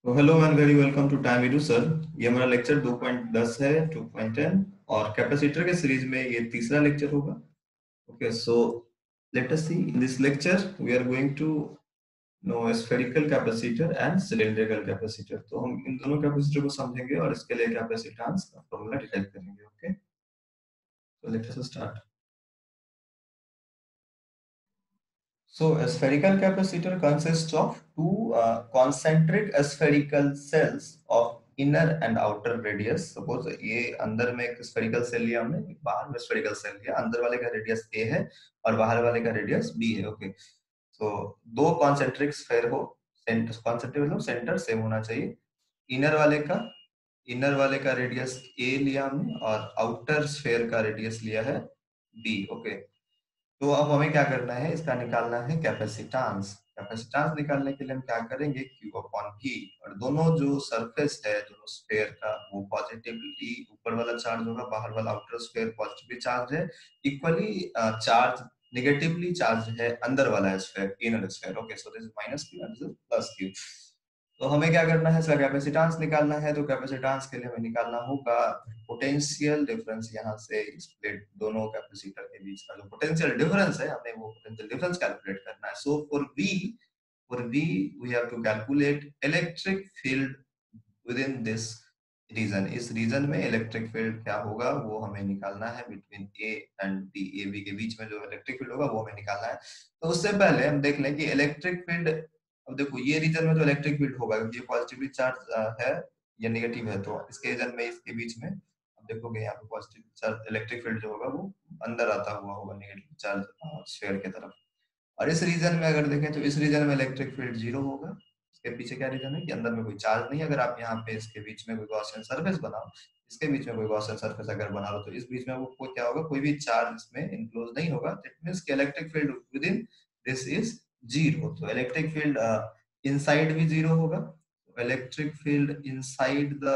तो hello and very welcome to time video sir. ये हमारा लेक्चर 2.10 है 2.10 और कैपेसिटर के सीरीज में ये तीसरा लेक्चर होगा। Okay, so let us see in this lecture we are going to know spherical capacitor and cylindrical capacitor. तो हम इन दोनों कैपेसिटर को समझेंगे और इसके लिए कैपेसिटेंस का फॉर्मूला डिराइव करेंगे। ओके, तो let us start. So a spherical capacitor consists of two concentric spherical cells of inner and outer radius. Suppose ये अंदर में एक spherical cell लिया हमने, बाहर में spherical cell लिया, अंदर वाले का रेडियस a है और बाहर वाले का रेडियस b है। ओके, so दो concentric sphere हो, concentric मतलब सेंटर सेम होना चाहिए। इनर वाले का रेडियस a लिया हमने और आउटर स्फेयर का रेडियस लिया है b। ओके, तो अब हमें क्या करना है, इसका निकालना है कैपेसिटेंस। कैपेसिटेंस निकालने के लिए हम क्या करेंगे, Q अपॉन V। और दोनों जो सरफेस है दोनों स्फेयर का वो पॉजिटिवली ऊपर वाला चार्ज होगा, बाहर वाला आउटर स्फेयर पॉजिटिवली चार्ज है। इक्वली चार्ज नेगेटिवली चार्ज है अंदर वाला sphere, inner sphere. Okay, so this is minus Q and this is plus Q। तो हमें क्या करना है, इसका कैपेसिटेंस निकालना है। तो कैपेसिटेंस के लिए हमें निकालना होगा पोटेंशियल डिफरेंस। यहाँ से इस प्लेट दोनों कैपेसिटर के बीच का जो पोटेंशियल डिफरेंस है, हमें वो पोटेंशियल डिफरेंस कैलकुलेट करना है। So for V we have to calculate electric field within this region. इस रीजन में इलेक्ट्रिक फील्ड क्या होगा वो हमें निकालना है, between A and B, A B के बीच में जो इलेक्ट्रिक फील्ड होगा वो हमें निकालना है। तो उससे पहले हम देख लें कि इलेक्ट्रिक फील्ड, अब देखो ये रीजन में जो इलेक्ट्रिक फील्ड होगा, ये पॉजिटिवली चार्ज है या नेगेटिव है, तो इसके रीजन में इसके बीच में अब देखोगे यहाँ पे पॉजिटिव चार्ज इलेक्ट्रिक फील्ड जो होगा वो अंदर आता हुआ होगा नेगेटिव चार्ज स्फीयर की तरफ। और इस रीजन में अगर देखें तो इस रीजन में इलेक्ट्रिक फील्ड जीरो होगा। इसके पीछे क्या रीजन है कि अंदर में कोई चार्ज नहीं है। अगर आप यहाँ पे इसके बीच में कोई गॉसियन सरफेस बनाओ, इसके बीच में कोई गॉसियन सरफेस अगर बना लो, तो इस बीच में वो क्या होगा, कोई भी चार्ज इसमें इनक्लोज नहीं होगा। दैट मींस कि electric field within this is zero. तो इलेक्ट्रिक फील्ड इनसाइड भी जीरो होगा। Electric field inside the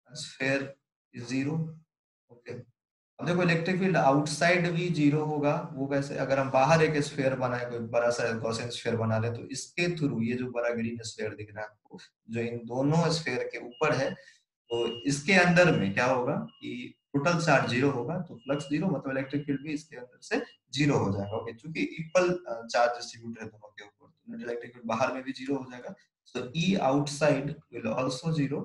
sphere is zero. Okay, अब देखो इलेक्ट्रिक फील्ड आउटसाइड भी जीरो होगा। वो कैसे, अगर हम बाहर एक स्फीयर बनाए, कोई बड़ा सा गॉसियन स्फीयर बना ले, तो इसके थ्रू ये जो बड़ा ग्रीन स्फीयर दिख रहा है आपको, जो इन दोनों स्फीयर के ऊपर है, तो इसके अंदर में क्या होगा कि टोटल चार्ज जीरो होगा। तो फ्लक्स जीरो मतलब इलेक्ट्रिक फील्ड भी इसके अंदर से जीरो हो जाएगा। ओके, क्योंकि इक्वल चार्ज डिस्ट्रीब्यूट है दोनों के ऊपर, तो नेट इलेक्ट्रिक फील्ड बाहर में भी जीरो हो जाएगा। So E outside will also zero.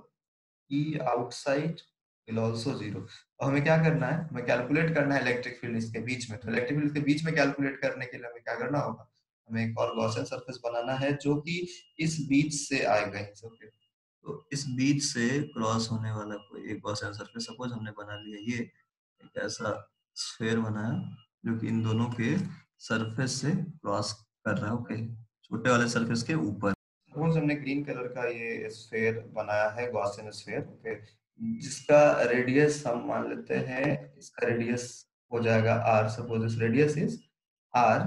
E outside will also zero। तो हमें क्या करना है, हमें कैलकुलेट करना है इलेक्ट्रिक फील्ड इसके बीच में। तो इलेक्ट्रिक फील्ड के बीच में कैलकुलेट करने के लिए हमें क्या करना होगा, हमें एक और गॉसियन सरफेस बनाना है जो कि इस बीच से आए कहीं से। ओके, तो इस बीच से क्रॉस होने वाला कोई एक गॉसियन सरफेस सपोज हमने बना लिया, ये एक ऐसा स्फीयर बनाया जो कि इन दोनों के सरफेस से क्रॉस कर रहा है। ओके, छोटे वाले सरफेस के ऊपर सपोज हमने ग्रीन कलर का ये स्फीयर बनाया है, गॉसियन स्फीयर। ओके, जिसका रेडियस हम मान लेते हैं, इसका रेडियस हो जाएगा r। Suppose this radius is r।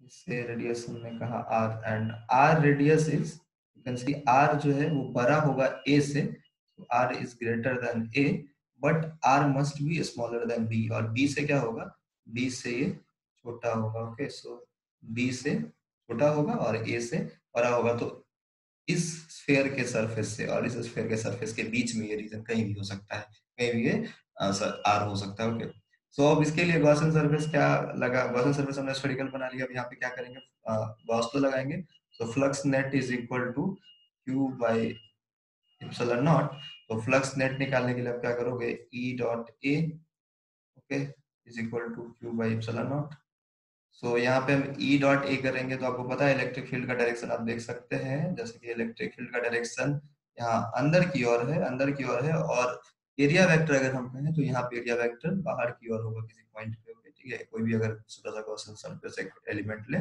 इससे रेडियस हमने कहा r and r radius is, you can see r जो है वो बड़ा होगा a से। तो r is greater than a, but r must be smaller than b। और b से क्या होगा, b से ये छोटा होगा। ओके, सो b से छोटा होगा और a से बड़ा होगा। तो इस स्फीयर के सरफेस से और इस स्फीयर के सरफेस के बीच में ये रीजन कहीं भी हो सकता है, कहीं भी ये आर हो सकता है। ओके, सो अब इसके लिए गॉसियन सरफेस क्या लगा, गॉसियन सरफेस हमने स्फेरिकल बना लिया। अब यहाँ पे क्या करेंगे, गॉस तो लगाएंगे। तो flux net is equal to Q by epsilon naught. तो फ्लक्स नेट निकालने के लिए आप क्या करोगे, E dot A, okay, is equal to Q by epsilon naught. So यहाँ पे हम ई डॉट ए करेंगे तो आपको पता है इलेक्ट्रिक फील्ड का डायरेक्शन आप देख सकते हैं, जैसे कि इलेक्ट्रिक फील्ड का डायरेक्शन यहाँ अंदर की ओर है, अंदर की ओर है। और एरिया वेक्टर अगर हम कहें तो यहाँ पे एरिया वेक्टर बाहर की ओर होगा किसी पॉइंट पे। ओके, ठीक है, कोई भी अगर छोटा सा गॉसियन सरफेस एक एलिमेंट ले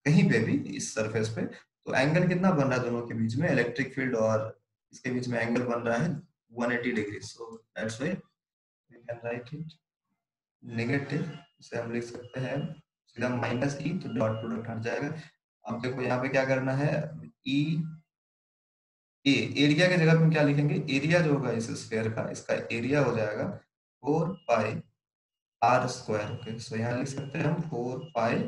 कहीं पे भी इस सरफेस पे, तो एंगल कितना बन रहा है दोनों के बीच में, इलेक्ट्रिक फील्ड और इसके बीच में एंगल बन रहा है 180 degree. So that's why we can write it negative. इसे हम लिख सकते हैं सीधा माइनस ई, तो डॉट प्रोडक्ट हट जाएगा। अब देखो यहाँ पे क्या करना है, ई ए, एरिया की जगह पे हम क्या लिखेंगे, एरिया जो होगा इस स्फीयर का, इसका एरिया हो जाएगा 4 पाई आर स्क्वायर। ओके, सो यहाँ लिख सकते हैं हम 4 पाई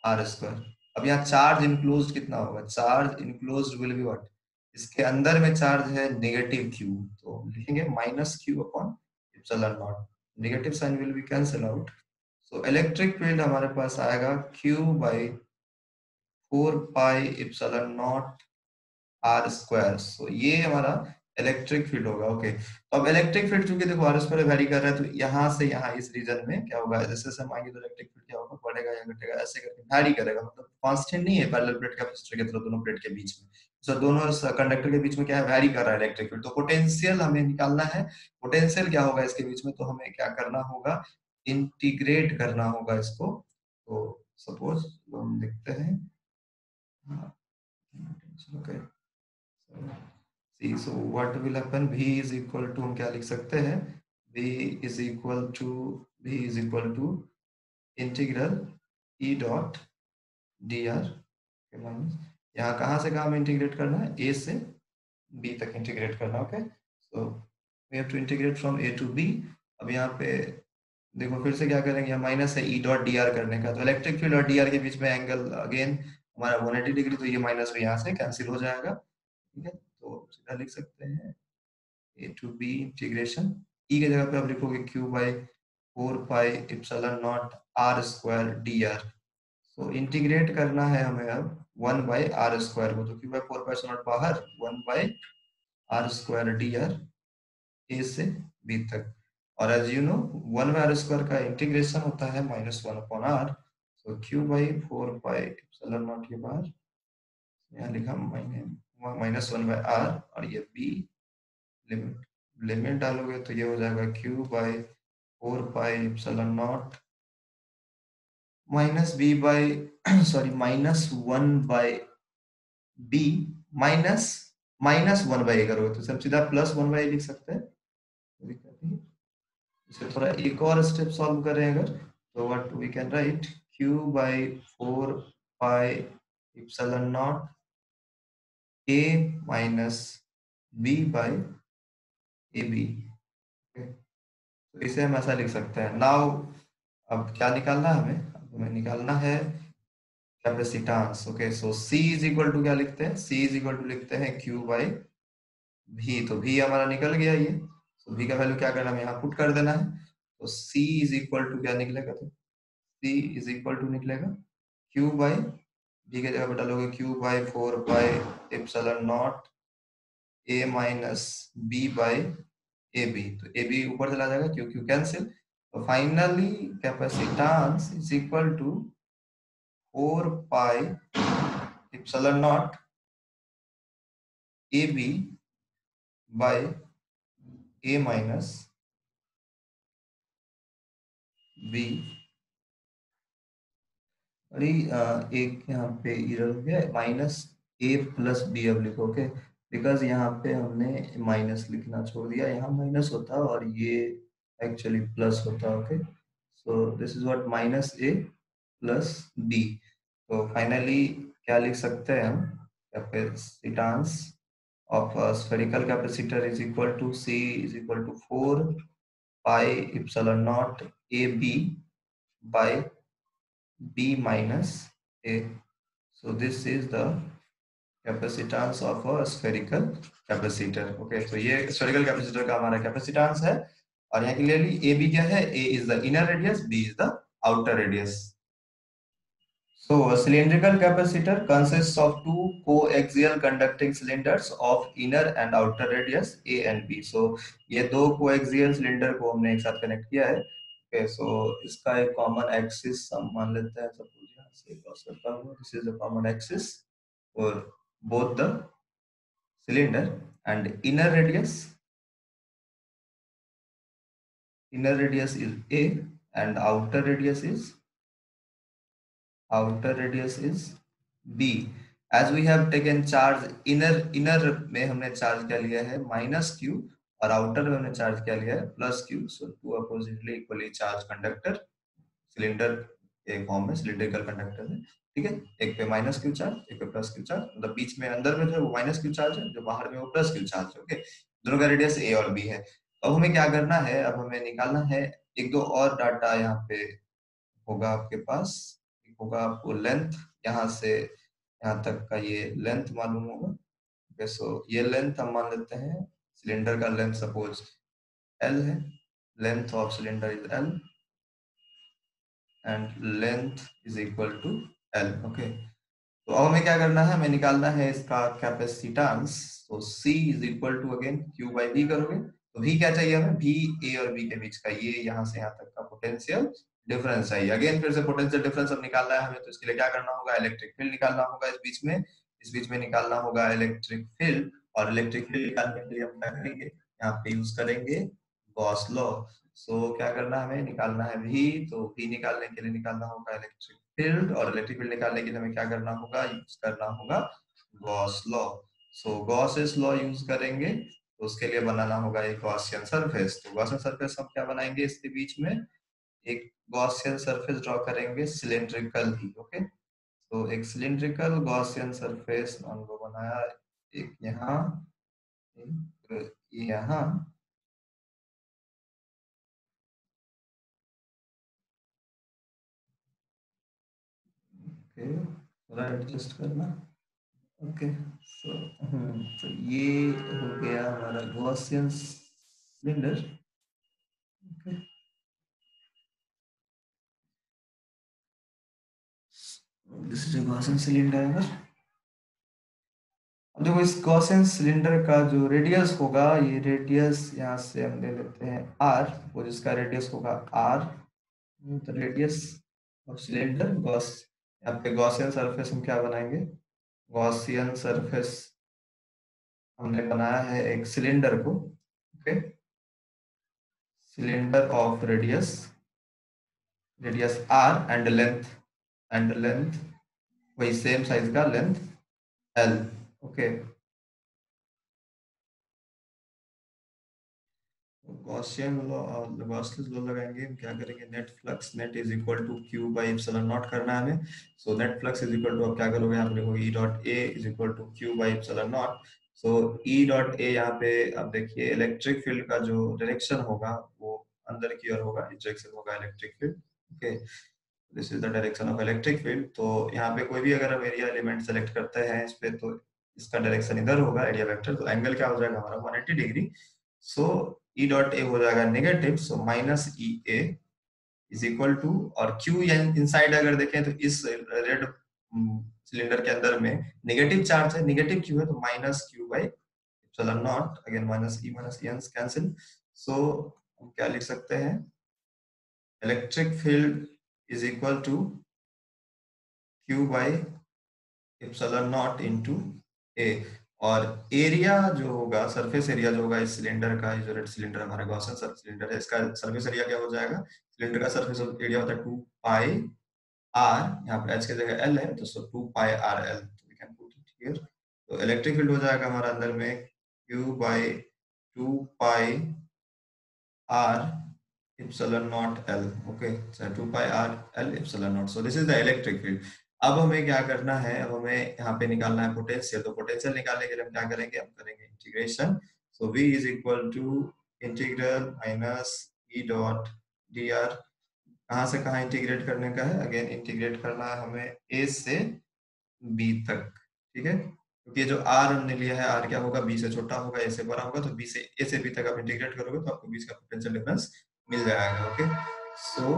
आर स्क्वायर। अब यहाँ चार्ज इनक्लोज कितना होगा, charge enclose will be what, इसके अंदर में चार्ज है नेगेटिव क्यू, तो लिखेंगे minus q upon epsilon naught, negative sign will be cancel out, so electric field हमारे पास आएगा q by 4 pi epsilon naught are square. So ये हमारा इलेक्ट्रिक फील्ड होगा। ओके, तो अब इलेक्ट्रिक फील्ड चूंकि देखो आर स्क्वायर वेरी कर रहा है, तो यहाँ से यहाँ इस रीजन में क्या होगा, जैसे जैसे हम आएंगे तो इलेक्ट्रिक फील्ड क्या होगा, बढ़ेगा या घटेगा, ऐसे करके वैरी करेगा, मतलब कांस्टेंट नहीं है पैरेलल प्लेट कैपेसिटर के तरह दोनों प्लेट के बीच में। सो दोनों कंडक्टर के बीच में क्या है, वैरी कर रहा है इलेक्ट्रिक फील्ड, तो पोटेंशियल हमें निकालना है। पोटेंशियल क्या होगा इसके बीच में, तो हमें क्या करना होगा, इंटीग्रेट करना होगा इसको। तो सपोज हम देखते हैं, okay, see, so what will happen, v is equal to, हम क्या लिख सकते हैं, v is equal to, v is equal to integral e dot D R के माइनस, यहाँ कहाँ से कहाँ में इंटीग्रेट करना है, a से b तक इंटीग्रेट करना। Okay, so we have to integrate from a to b। अब यहाँ पे देखो फिर से क्या करेंगे, यहाँ माइनस है e डॉट डी आर करने का, तो इलेक्ट्रिक फील्ड और डी आर के बीच में एंगल अगेन हमारा 180 डिग्री, तो ये माइनस भी यहाँ से कैंसिल हो जाएगा। ठीक है, तो सीधा लिख सकते हैं A to B integration, E की जगह पे आप लिखोगे Q by 4 pi epsilon naught are square D R. तो इंटीग्रेट करना है हमें अब 1/r² को, तो क्यू बाई 4 पाई नॉट बाहर, 1/r² डी आर ए से बी तक। और एज यू नो 1/r² का इंटीग्रेशन होता है -1/r, तो Q by 4 pi epsilon not के बाहर यहाँ लिखा -1/r, और ये बी लिमिट, लिमिट डालोगे तो ये हो जाएगा Q by 4 pi epsilon naught minus B by sorry -1/b minus -1/a करोगे तो सब सीधा +1/a लिख सकते हैं, दिक्कत नहीं। इसे थोड़ा एक और स्टेप सॉल्व करें अगर, तो what we can write, q by 4 pi epsilon naught a minus b by A B. तो इसे हम ऐसा लिख सकते हैं। नाउ अब क्या निकालना है हमें, अब हमें निकालना है capacitance. Okay, so C is equal to क्या लिखते हैं, C इज इक्वल टू लिखते हैं Q बाई V, तो V हमारा निकल गया ये, तो V का वैल्यू क्या करना है, यहाँ पुट कर देना है, तो C इज इक्वल टू क्या निकलेगा, तो C इज इक्वल टू निकलेगा Q बाई V के जगह पे डालोगे Q by 4 pi epsilon naught A minus B by A B, तो ए बी ऊपर चला जाएगा, क्यू क्यू कैंसिल, तो finally capacitance is equal to 4 pi epsilon naught A B by A minus B. अरे एक यहाँ पे इरर हो गया, -a+b अब लिखोगे, बिकॉज यहाँ पे हमने माइनस लिखना छोड़ दिया, यहाँ माइनस होता और ये एक्चुअली प्लस होता। Okay, so this is what -a+b। तो फाइनली क्या लिख सकते हैं हम, capacitance of a spherical capacitor is equal to C is equal to 4 pi epsilon naught AB by B minus A. So this is the capacitance of a spherical capacitor. Okay, so ये spherical capacitor का हमारा capacitance है, और यहाँ clearly AB क्या है, A is the inner radius, B is the outer radius. So a cylindrical capacitor consists of two coaxial conducting cylinders of inner and outer radius A and B. So ये दो coaxial cylinder को हमने एक साथ connect किया है। Okay, so इसका एक common axis हम मान लेते हैं, suppose यहाँ से क्रॉस करता हूँ, this is a common axis for both the cylinder, and inner radius is A and outer radius is B. As we have taken charge inner में हमने चार्ज क्या लिया है -q, और आउटर में हमने चार्ज क्या लिया है +q, so two oppositely equally charge conductor cylinder के फॉर्म में सिलिंड्रिकल कंडक्टर है। ठीक है, एक पे -q चार्ज, एक पे +q चार्ज, मतलब बीच में अंदर में जो है वो -q चार्ज है, जो बाहर में वो +q चार्ज है। ओके, दोनों का रेडियस a और b है। अब हमें क्या करना है, अब हमें निकालना है एक दो और डाटा यहाँ पे होगा आपके पास, होगा आपको लेंथ, यहाँ से यहाँ तक का ये लेंथ मालूम होगा, ओके, सो ये लेंथ हम मान लेते हैं, सिलेंडर का लेंथ सपोज L है, length of cylinder is L and length is equal to L। Okay, तो अब हमें क्या करना है, हमें निकालना है इसका कैपेसिटेंस। तो C is equal to again Q by V करोगे, तो V क्या चाहिए हमें, V A और B के बीच का, ये यहाँ से यहाँ तक का पोटेंशियल डिफरेंस चाहिए। अगेन फिर से पोटेंशियल डिफरेंस अब निकालना है हमें, तो इसके लिए क्या करना होगा, इलेक्ट्रिक फील्ड निकालना होगा इस बीच में निकालना होगा इलेक्ट्रिक फील्ड। और इलेक्ट्रिक फील्ड निकालने के लिए हम क्या करेंगे, यहाँ पे यूज करेंगे गॉस लॉ। सो क्या करना है, हमें निकालना है V, तो V निकालने के लिए निकालना होगा इलेक्ट्रिक फील्ड, और इलेक्ट्रिक फील्ड निकालने के लिए हमें क्या करना होगा, यूज करना होगा गॉस लॉ। सो गॉसेस लॉ यूज करेंगे, तो उसके लिए बनाना होगा एक गॉसियन सरफेस। तो गॉसियन सरफेस हम क्या बनाएंगे, इसके बीच में एक गॉसियन सरफेस ड्रॉ करेंगे, सिलिंड्रिकल ही। ओके, तो एक सिलिंड्रिकल गॉसियन सरफेस हम लोग बनाया, एक यहाँ, एक यहाँ, ओके, थोड़ा एडजस्ट करना। ओके, तो ये हो गया हमारा Gaussian cylinder. Okay, this is a Gaussian cylinder. अब देखो इस गॉसियन सिलेंडर का जो रेडियस होगा, ये रेडियस यहाँ से हम ले लेते हैं r, वो जिसका रेडियस होगा r, तो रेडियस ऑफ सिलेंडर गॉस, यहाँ पे गॉसियन सरफेस हम क्या बनाएंगे, गॉसियन सरफेस हमने बनाया है एक सिलेंडर को। Okay, cylinder of radius r and length वही सेम साइज का length L। Okay, Gaussian law, Gauss's law लगाएंगे, हम क्या करेंगे, net flux net is equal to Q by epsilon naught करना है हमें। So net flux is equal to, अब क्या करोगे, यहाँ पे लिखोगे E dot A is equal to Q by epsilon naught. So E dot A यहाँ पे अब देखिए इलेक्ट्रिक फील्ड का जो डायरेक्शन होगा वो अंदर की ओर होगा, इस डायरेक्शन होगा electric field. Okay, this is the direction of electric field. तो यहाँ पे कोई भी अगर हम एरिया एलिमेंट सेलेक्ट करते हैं इस पे, तो इसका डायरेक्शन इधर होगा एरिया वेक्टर, तो एंगल क्या हो जाएगा हमारा 180 degree. So E dot A हो जाएगा negative, so minus E A is equal to, और क्यू इनसाइड अगर देखें तो इस रेड सिलेंडर के अंदर में नेगेटिव चार्ज है, नेगेटिव क्यू है, तो minus Q by epsilon naught, again minus E cancel. So हम क्या लिख सकते हैं, electric field is equal to Q by epsilon naught into A, और एरिया जो होगा, सरफेस एरिया जो होगा इस सिलेंडर का, जो रेड सिलेंडर हमारा गॉसियन सिलेंडर है, इसका सरफेस एरिया क्या हो जाएगा, सिलेंडर का सरफेस एरिया होता है 2 पाई आर, यहाँ पे एच की जगह एल है, तो so 2 pi R L, we can put it here. तो इलेक्ट्रिक फील्ड हो जाएगा हमारा अंदर में Q by 2 pi R epsilon naught L। okay, so 2 pi r L epsilon naught, so this is the electric field। अब हमें क्या करना है, अब हमें यहाँ पे निकालना है पोटेंशियल। तो पोटेंशियल निकालने के लिए हम क्या करेंगे, हम करेंगे integration. So V is equal to integral minus E dot D R, कहाँ से कहाँ इंटीग्रेट करने का है, अगेन इंटीग्रेट करना है हमें A से B तक। ठीक है, क्योंकि जो R हमने लिया है, R क्या होगा, B से छोटा होगा, A से बड़ा होगा, तो B से A से B तक आप इंटीग्रेट करोगे तो आपको बीच का पोटेंशियल डिफरेंस मिल जाएगा। ओके, सो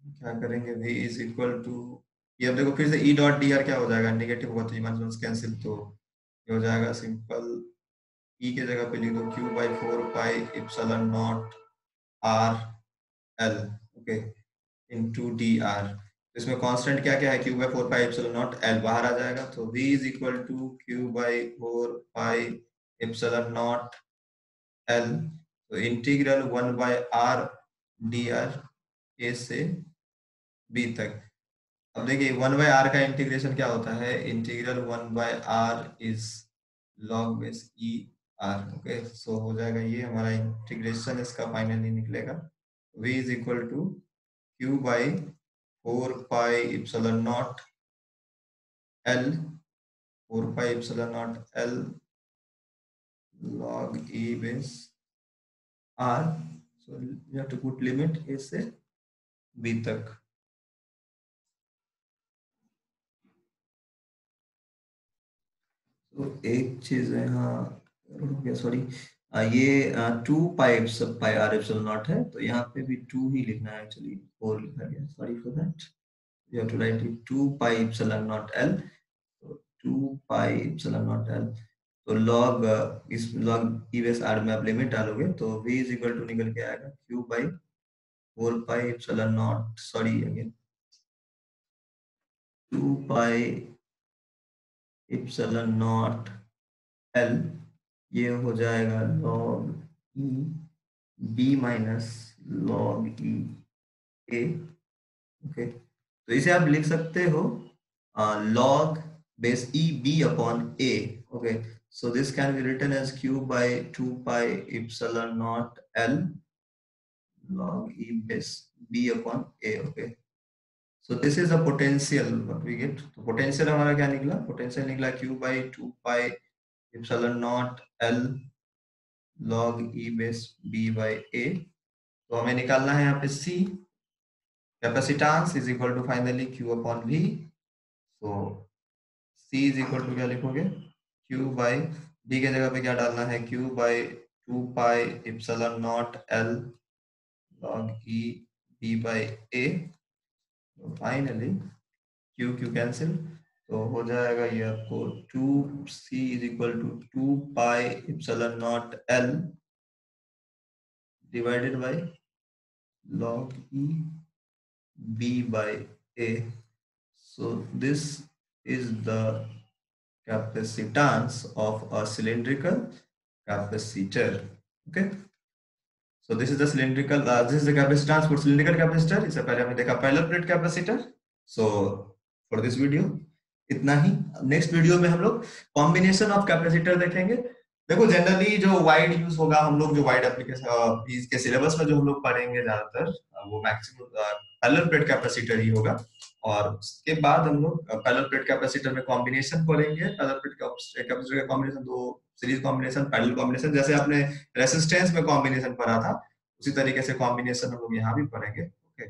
क्या करेंगे, V इज इक्वल टू, ये अब देखो फिर से E डॉट डी आर क्या हो जाएगा, नेगेटिव होगा तो ये माइनस कैंसिल, तो ये हो जाएगा सिंपल, E के जगह पे लिख दो Q by 4 pi epsilon naught R L, okay, into D R. इसमें कांस्टेंट क्या क्या है, Q by 4 pi epsilon naught L बाहर आ जाएगा, तो V is equal to Q by 4 pi epsilon naught L, तो integral 1 by R D R A से B तक। अब देखिए 1 बाय आर का इंटीग्रेशन क्या होता है, integral 1 by R is log base e R. Okay, so हो जाएगा ये हमारा इंटीग्रेशन, इसका फाइनली निकलेगा v is equal to Q by 4 pi epsilon naught L, 4 pi epsilon naught L log e base r, so you have to put limit a से b तक। तो एक चीज है, हाँ हो गया, सॉरी। ये 2 pipes pi R epsilon naught है, तो यहाँ पे भी 2 ही लिखना है, एक्चुअली 4 लिखा गया, sorry for that. You have to write it 2 pi epsilon naught L. तो 2 पाई एप्सिलॉन नॉट एल, तो लॉग इस लॉग ई बेस आर में आप लिमिट डालोगे तो v इज इक्वल टू निकल के आएगा Q/4 pi epsilon naught, sorry again 2 pi epsilon naught L, ये हो जाएगा log e B minus log e A. Okay, तो इसे आप लिख सकते हो log base e b upon a. Okay, so this can be written as q by 2 pi epsilon naught l log e base b upon a. Okay, so this is the potential what we get. तो potential हमारा क्या निकला? Potential निकला q by 2 pi epsilon naught l log e base b by a। तो हमें निकालना है यहाँ पे c, capacitance is equal to finally q upon v। तो c इज इक्वल टू क्या लिखोगे? q बाई b के जगह पे क्या डालना है? q by 2 pi epsilon naught l log e b by a। तो फाइनली q q कैंसिल, तो हो जाएगा ये आपको 2c is equal to 2 pi epsilon naught l divided by log e b by a। So this is the capacitance of a cylindrical capacitor. Okay, so this is the cylindrical this is the capacitance for cylindrical capacitor। इससे पहले हमने देखा parallel plate capacitor. So for this video इतना ही। Next video में हम लोग combination of capacitor देखेंगे। देखो जनरली जो वाइड यूज होगा, हम लोग जो वाइड एप्लीकेशन इसके सिलेबस में जो हम लोग पढ़ेंगे ज्यादातर, वो मैक्सिमम पैरेलल प्लेट कैपेसिटर ही होगा। और उसके बाद हम लोग पैरेलल प्लेट कैपेसिटर में कॉम्बिनेशन पढ़ेंगे। पैरेलल प्लेट कैपेसिटर का कॉम्बिनेशन, दो सीरीज कॉम्बिनेशन, पैरेलल कॉम्बिनेशन, जैसे आपने रेसिस्टेंस में कॉम्बिनेशन पढ़ा था, उसी तरीके से कॉम्बिनेशन हम लोग यहाँ भी पढ़ेंगे। ओके,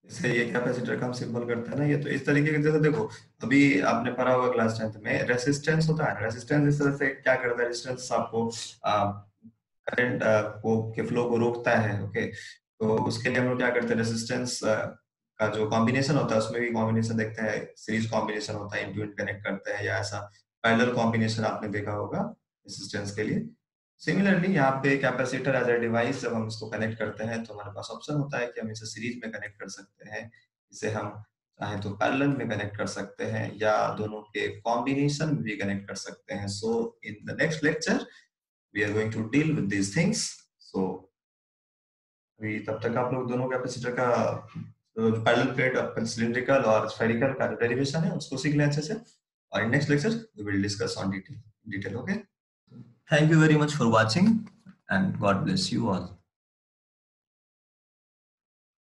जैसे ये कैपेसिटर का हम सिंबल करते हैं ना, ये तो इस तरीके के, जैसे देखो अभी आपने पढ़ा होगा क्लास 10th में, रेसिस्टेंस होता है ना, रेसिस्टेंस इस तरह से क्या करता है? रेसिस्टेंस आपको करंट को के फ्लो को रोकता है। ओके, तो उसके लिए हम लोग क्या करते हैं? रेसिस्टेंस का जो कॉम्बिनेशन होता है उसमें भी कॉम्बिनेशन देखते हैं, सीरीज कॉम्बिनेशन होता है, इन टू इन कनेक्ट करते हैं, या ऐसा पैरेलल कॉम्बिनेशन आपने देखा होगा रेसिस्टेंस के लिए। सिमिलरली यहाँ पे कैपेसिटर एज अ डिवाइस जब हम इसको कनेक्ट करते हैं तो हमारे पास ऑप्शन होता है कि हम इसे सीरीज में कनेक्ट कर सकते हैं, इसे हम चाहे तो पैरेलल में कनेक्ट कर सकते हैं, या दोनों के कॉम्बिनेशन में भी कनेक्ट कर सकते हैं। So in the next lecture we are going to deal with these things. सो अभी तब तक आप लोग दोनों कैपेसिटर का पैरेलल प्लेट, सिलिंड्रिकल और स्फेरिकल का डेरिवेशन है उसको सीख लें अच्छे से, और next lecture we will discuss on detail. Okay, thank you very much for watching and God bless you all.